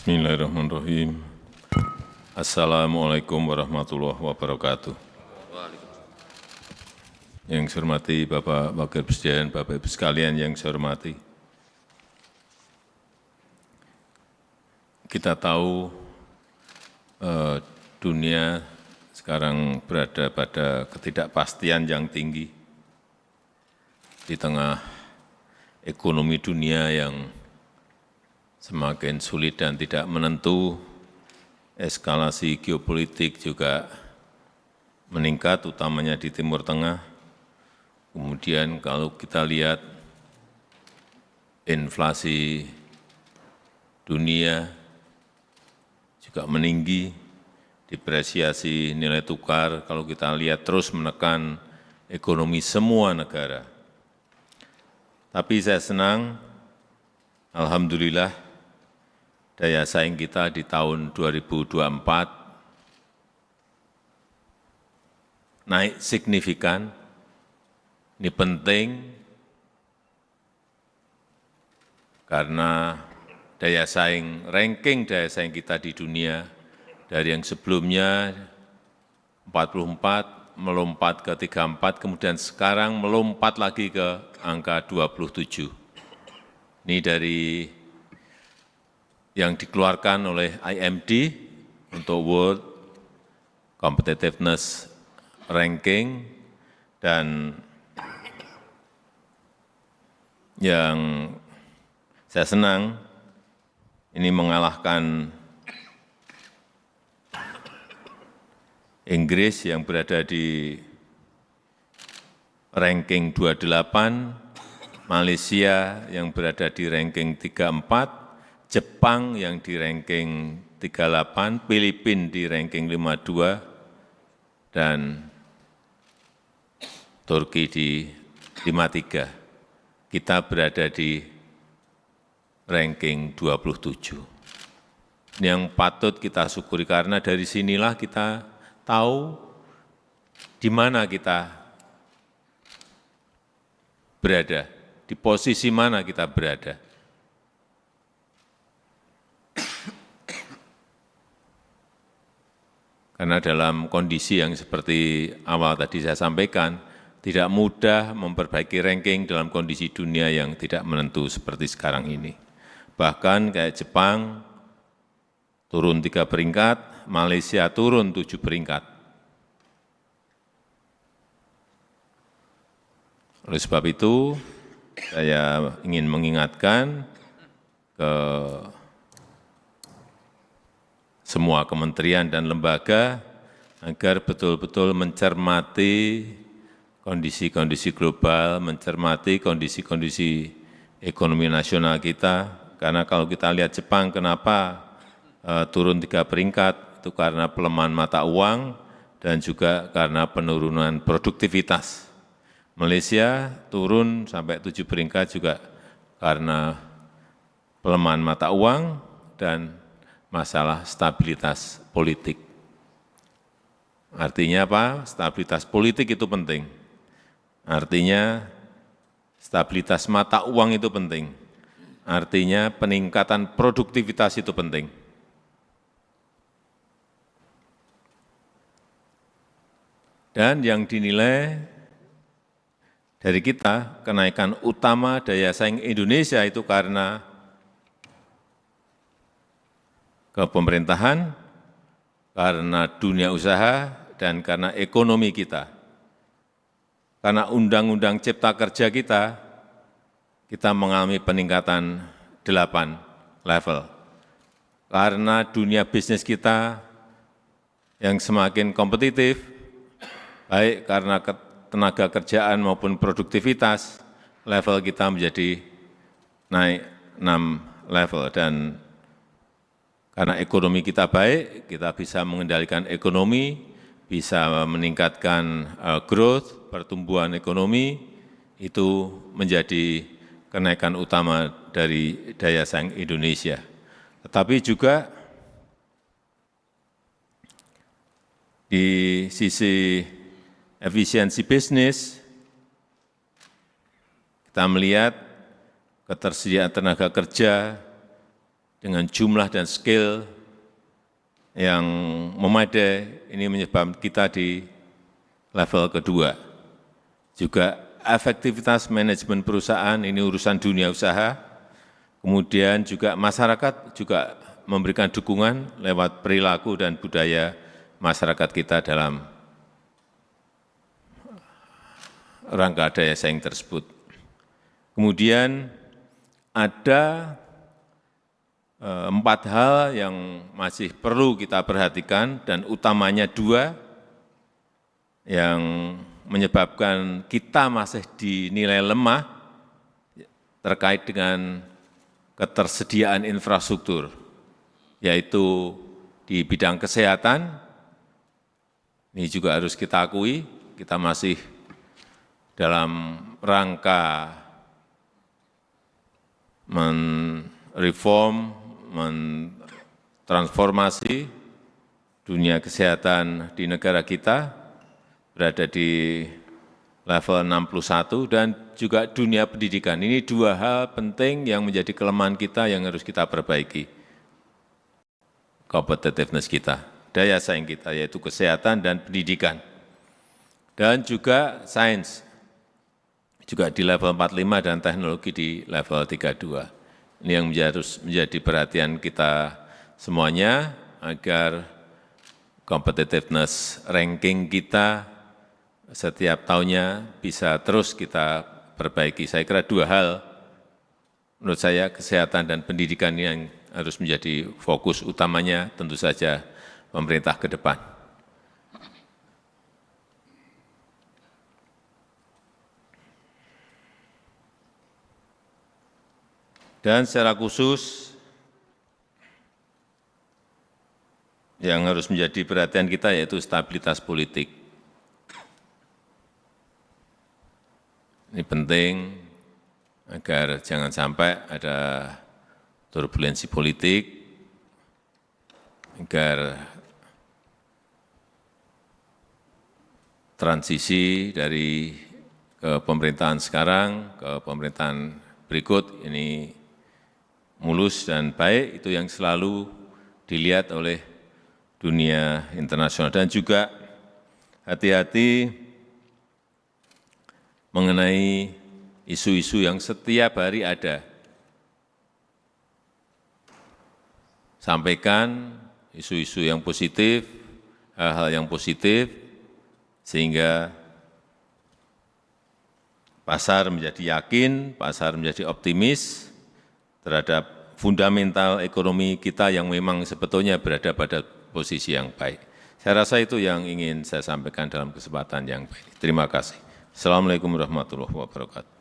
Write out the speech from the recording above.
Bismillahirrahmanirrahim. Assalamualaikum warahmatullahi wabarakatuh. Yang saya hormati Bapak Wakil Presiden, Bapak Ibu sekalian yang saya hormati. Kita tahu dunia sekarang berada pada ketidakpastian yang tinggi di tengah ekonomi dunia yang semakin sulit dan tidak menentu, eskalasi geopolitik juga meningkat, utamanya di Timur Tengah. Kemudian kalau kita lihat inflasi dunia juga meninggi, depresiasi nilai tukar kalau kita lihat terus menekan ekonomi semua negara. Tapi saya senang, alhamdulillah, daya saing kita di tahun 2024 naik signifikan. Ini penting karena ranking daya saing kita di dunia dari yang sebelumnya 44 melompat ke 34, kemudian sekarang melompat lagi ke angka 27. Ini dari yang dikeluarkan oleh IMD untuk World Competitiveness Ranking, dan yang saya senang ini mengalahkan Inggris yang berada di ranking 28, Malaysia yang berada di ranking 34, Jepang yang di ranking 38, Filipina di ranking 52, dan Turki di 53. Kita berada di ranking 27. Ini yang patut kita syukuri karena dari sinilah kita tahu di mana kita berada, di posisi mana kita berada. Karena dalam kondisi yang seperti awal tadi saya sampaikan, tidak mudah memperbaiki ranking dalam kondisi dunia yang tidak menentu seperti sekarang ini. Bahkan kayak Jepang turun 3 peringkat, Malaysia turun 7 peringkat. Oleh sebab itu, saya ingin mengingatkan ke semua kementerian dan lembaga agar betul-betul mencermati kondisi-kondisi global, mencermati kondisi-kondisi ekonomi nasional kita. Karena kalau kita lihat Jepang, kenapa turun 3 peringkat, itu karena pelemahan mata uang dan juga karena penurunan produktivitas. Malaysia turun sampai 7 peringkat juga karena pelemahan mata uang dan masalah stabilitas politik. Artinya apa? Stabilitas politik itu penting. Artinya stabilitas mata uang itu penting. Artinya peningkatan produktivitas itu penting. Dan yang dinilai dari kita, kenaikan utama daya saing Indonesia itu karena kepemerintahan, karena dunia usaha, dan karena ekonomi kita. Karena undang-undang cipta kerja kita mengalami peningkatan 8 level. Karena dunia bisnis kita yang semakin kompetitif, baik karena tenaga kerjaan maupun produktivitas, level kita menjadi naik 6 level. Dan karena ekonomi kita baik, kita bisa mengendalikan ekonomi, bisa meningkatkan growth, pertumbuhan ekonomi, itu menjadi kenaikan utama dari daya saing Indonesia. Tetapi juga di sisi efisiensi bisnis, kita melihat ketersediaan tenaga kerja dengan jumlah dan skill yang memadai, ini menyebabkan kita di level kedua. Juga efektivitas manajemen perusahaan, ini urusan dunia usaha. Kemudian juga masyarakat juga memberikan dukungan lewat perilaku dan budaya masyarakat kita dalam rangka daya saing tersebut. Kemudian ada 4 hal yang masih perlu kita perhatikan dan utamanya 2 yang menyebabkan kita masih dinilai lemah terkait dengan ketersediaan infrastruktur, yaitu di bidang kesehatan. Ini juga harus kita akui, kita masih dalam rangka menreform, mentransformasi dunia kesehatan di negara kita, berada di level 61, dan juga dunia pendidikan. Ini 2 hal penting yang menjadi kelemahan kita yang harus kita perbaiki. Competitiveness kita, daya saing kita, yaitu kesehatan dan pendidikan. Dan juga sains, juga di level 45 dan teknologi di level 32. Ini yang harus menjadi perhatian kita semuanya agar competitiveness ranking kita setiap tahunnya bisa terus kita perbaiki. Saya kira 2 hal menurut saya, kesehatan dan pendidikan yang harus menjadi fokus utamanya tentu saja pemerintah ke depan. Dan secara khusus yang harus menjadi perhatian kita yaitu stabilitas politik. Ini penting agar jangan sampai ada turbulensi politik, agar transisi dari pemerintahan sekarang ke pemerintahan berikut ini mulus dan baik. Itu yang selalu dilihat oleh dunia internasional. Dan juga hati-hati mengenai isu-isu yang setiap hari ada. Sampaikan isu-isu yang positif, hal-hal yang positif, sehingga pasar menjadi yakin, pasar menjadi optimis terhadap fundamental ekonomi kita yang memang sebetulnya berada pada posisi yang baik. Saya rasa itu yang ingin saya sampaikan dalam kesempatan yang baik. Terima kasih. Assalamualaikum warahmatullahi wabarakatuh.